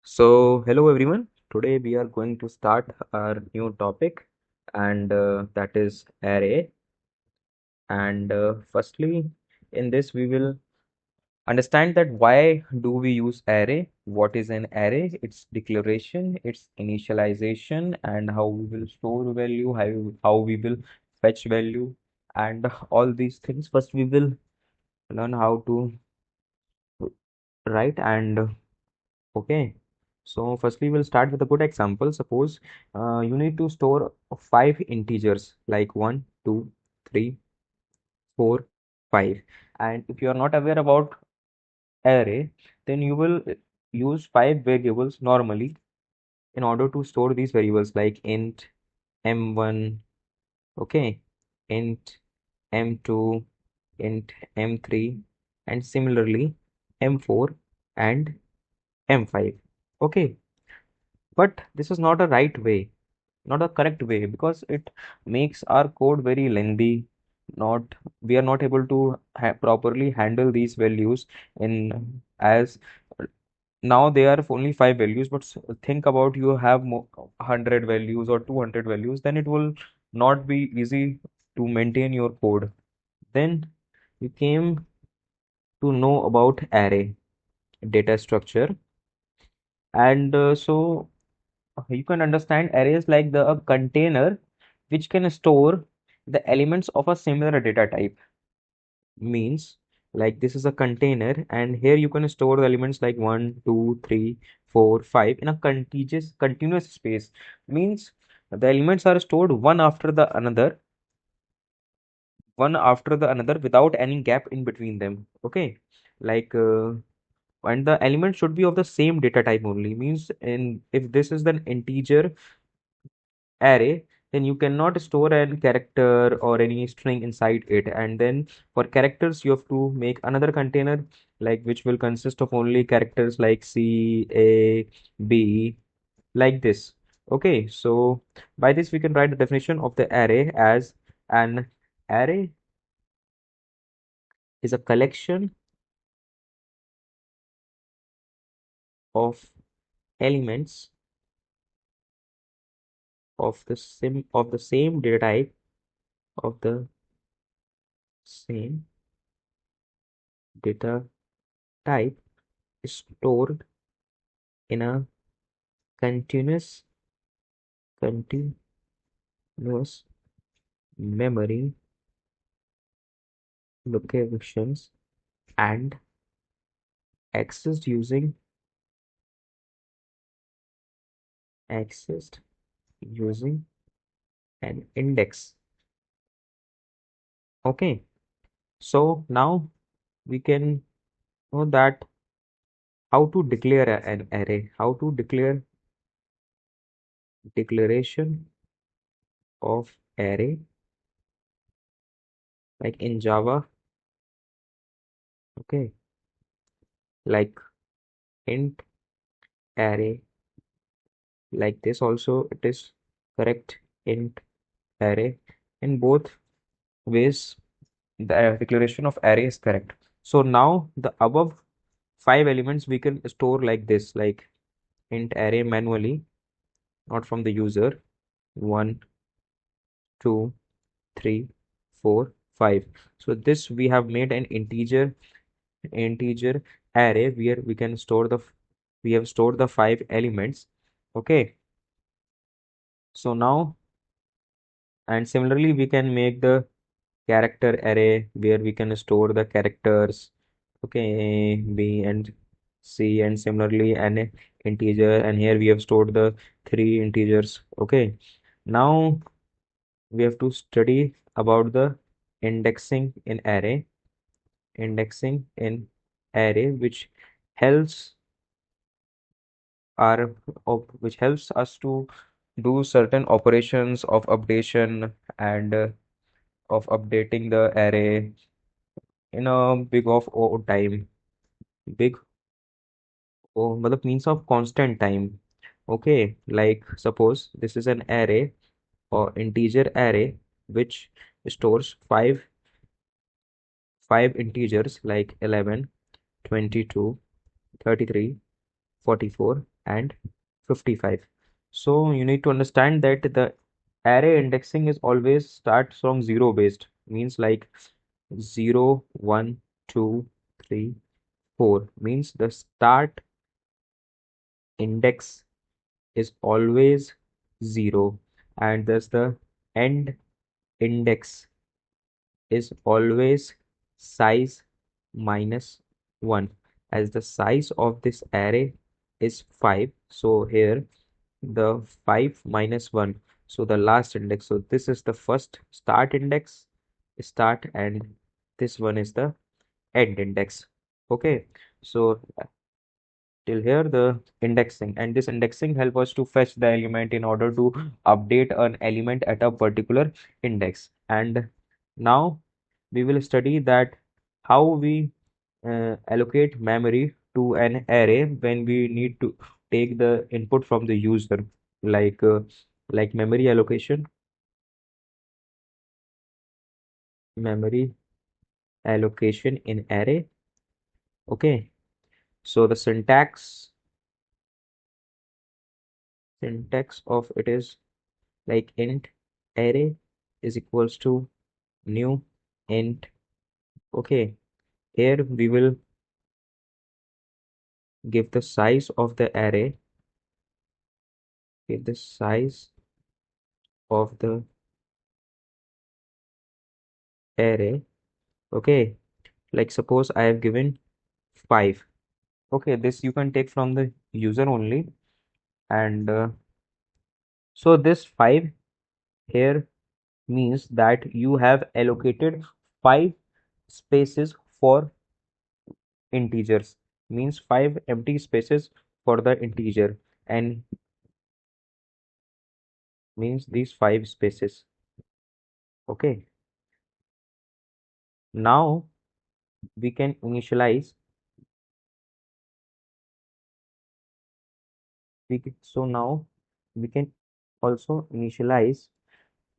Hello everyone. Today we are going to start our new topic, and that is array. And firstly, in this, we will understand that why do we use array? What is an array? Its declaration, its initialization, and how we will store value, how we will fetch value, and all these things. First, we will learn how to write and okay. So firstly, we'll start with a good example. Suppose you need to store five integers like 1, 2, 3, 4, 5. And if you are not aware about array, then you will use five variables normally in order to store these variables like int m1, okay, int m2, int m3, and similarly m4 and m5. Okay, but this is not a right way, not a correct way, because it makes our code very lengthy. Not We are not able to properly handle these values in as now they are only five values, but think about you have 100 values or 200 values, then it will not be easy to maintain your code. Then you came to know about array data structure, and you can understand arrays like the a container which can store the elements of a similar data type. Means like this is a container, and here you can store the elements like 1, 2, 3, 4, 5 in a continuous space. Means the elements are stored one after the another without any gap in between them. Okay, like and the element should be of the same data type only. Means in if this is an integer array, then you cannot store an character or any string inside it. And then for characters, you have to make another container like which will consist of only characters like C, A, B, like this. Okay, so by this we can write the definition of the array as an array is a collection of elements of the same data type of the same data type stored in a continuous continuous memory locations and accessed accessed using an index. Okay, so now we can know that how to declare an array, how to declare declaration of array like in Java. Okay, like int array, like this also it is correct. Int array, in both ways the declaration of array is correct. So now the above five elements we can store like this, like int array manually, not from the user. 1, 2, 3, 4, 5. So this we have made an integer array where we have stored the five elements. Okay, so now, and similarly we can make the character array where we can store the characters, okay, A, B, and C, and similarly an integer, and here we have stored the three integers. Okay, now we have to study about the indexing in array. Indexing in array helps our which helps us to do certain operations of updation and of updating the array in a big of time. Big matlab means of constant time. Okay, like suppose this is an array or integer array which stores five integers like 11, 22, 33, 44. and 55. So you need to understand that the array indexing is always starts from zero based, means like 0, 1, 2, 3, 4, means the start index is always 0, and thus the end index is always size minus 1, as the size of this array is 5. So here the 5 minus 1, so the last index. So this is the first start index, start, and this one is the end index. Okay, so till here the indexing, and this indexing help us to fetch the element in order to update an element at a particular index. And now we will study that how we allocate memory to an array when we need to take the input from the user, like uh, like memory allocation in array. Okay, so the syntax of it is like int array is equals to new int. Okay, here we will give the size of the array, give the size of the array. Okay, like suppose I have given 5. Okay, this you can take from the user only, and so this 5 here means that you have allocated 5 spaces for integers, means 5 empty spaces for the integer, and means these 5 spaces. Okay, now we can initialize. So now we can also initialize.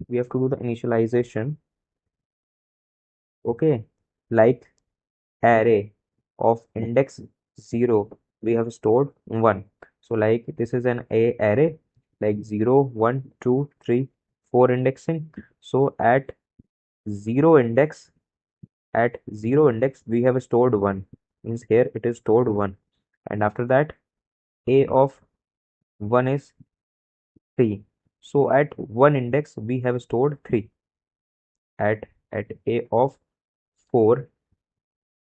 We have to do the initialization. Okay, like array of index 0, we have stored 1. So like this is an a array, like 0, 1, 2, 3, 4 indexing. So at 0 index we have stored 1, means here it is stored 1, and after that a of 1 is 3. So at 1 index we have stored 3. At a of 4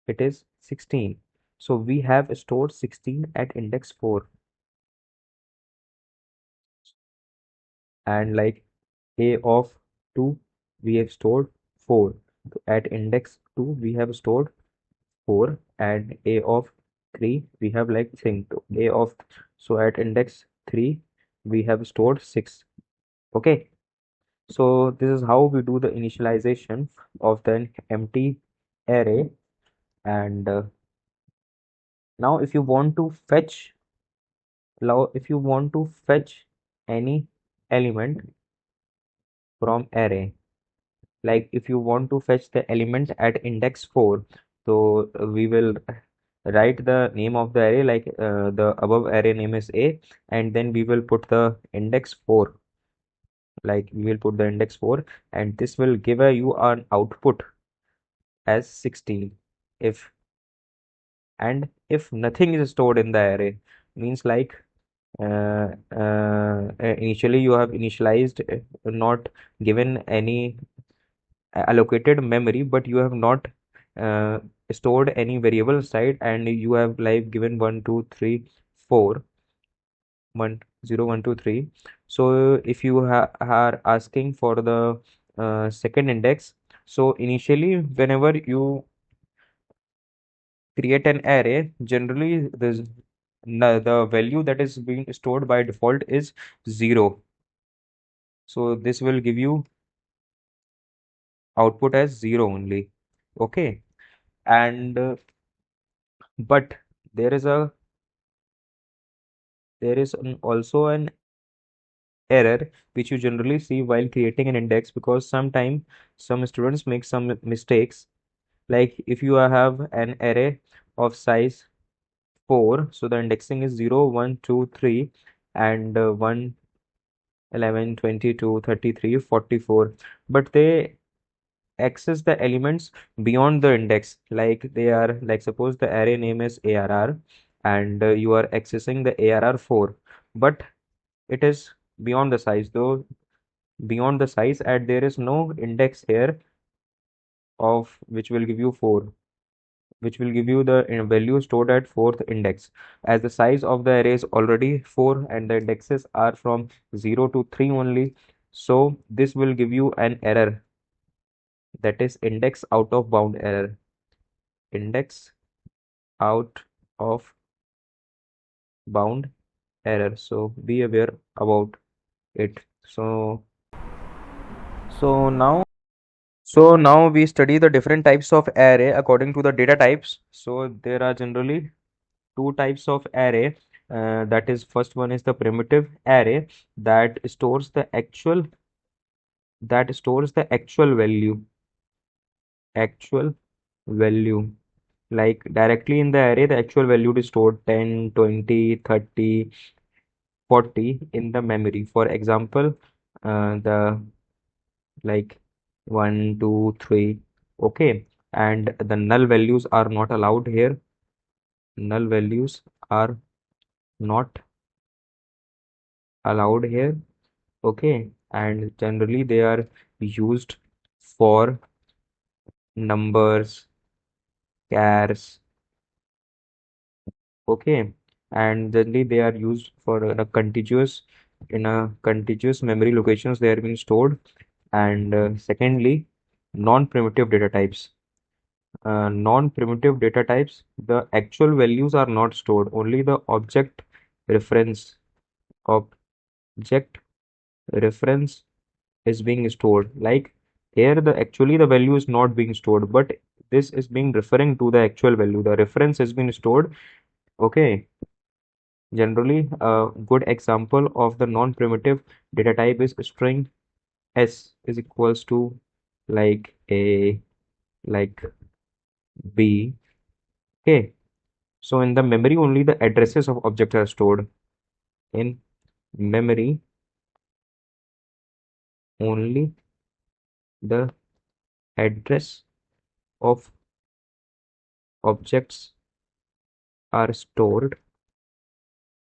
it is 16. So we have stored 16 at index 4, and like a of 2 we have stored 4. So at index 2 we have stored 4, and a of 3 we have like think a of, so at index 3 we have stored 6. Okay, so this is how we do the initialization of the empty array. And now if you want to fetch any element from array, like if you want to fetch the element at index 4, so we will write the name of the array, like the above array name is a, and then we will put the index 4, like we will put the index 4, and this will give you an output as 16. If and if nothing is stored in the array, means like initially you have initialized, not given any allocated memory, but you have not uh, stored any variable side, and you have like given 1 2 3 4 1 0 1 2 3. So if you are asking for the second index, so initially whenever you create an array, generally the value that is being stored by default is 0. So this will give you output as 0 only. Okay, and but there is a also an error which you generally see while creating an index, because sometimes some students make some mistakes. Like if you have an array of size 4, so the indexing is 0, 1, 2, 3, and 1, 11, 22, 33, 44. But they access the elements beyond the index, like they are, like suppose the array name is ARR, and you are accessing the ARR 4, but it is beyond the size, though beyond the size, and there is no index here of which will give you 4, which will give you the value stored at fourth index, as the size of the array is already 4 and the indexes are from 0 to 3 only. So this will give you an error, that is index out of bound error. Index out of bound error, so be aware about it. So now we study the different types of array according to the data types. So there are generally two types of array. That is, first one is the primitive array that stores the actual value, like directly in the array the actual value is stored 10, 20, 30, 40 in the memory. For example, the like 1, 2, 3. Okay, and the null values are not allowed here. Null values are not allowed here. Okay, and generally they are used for numbers, chars. Okay, and generally they are used for a contiguous memory locations they are being stored. And secondly, non-primitive data types. Non-primitive data types, the actual values are not stored, only the reference object reference is being stored. Like here, the actually the value is not being stored, but this is being referring to the actual value. The reference has been stored. Okay. Generally, a good example of the non-primitive data type is string s is equals to like a, like b. Okay. So in the memory, only the addresses of objects are stored. In memory, only the address of objects are stored.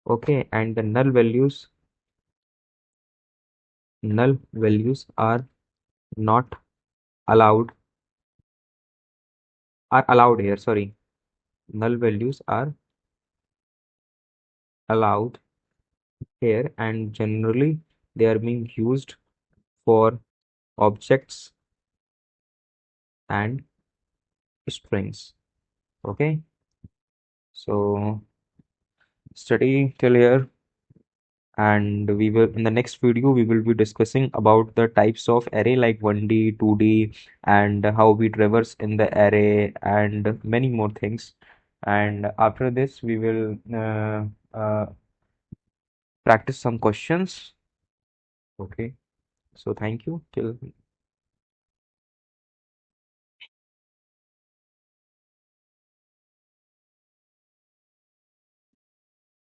Okay, and the null values are not allowed are allowed here. Sorry, null values are allowed here, and generally they are being used for objects and strings. Okay, so study till here, and we will, in the next video we will be discussing about the types of array like 1D, 2D, and how we traverse in the array and many more things. And after this we will practice some questions. Okay, so thank you till